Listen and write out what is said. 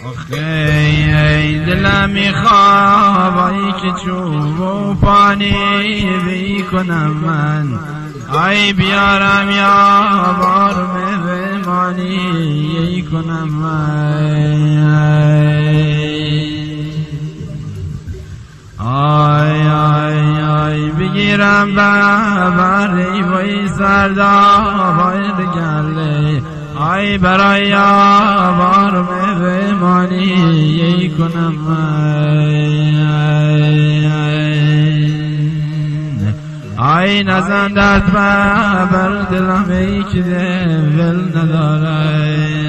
آخه دلم میخواب ای که چوب و پانی بی کنم من، ای بیارم یا بارم بمانی ای کنم من. آی آی آی بگیرم ببری وی سردابای گله، آی برای بارم بمانی ای کنم آی نزن دست بر دلم ای که دل نداره.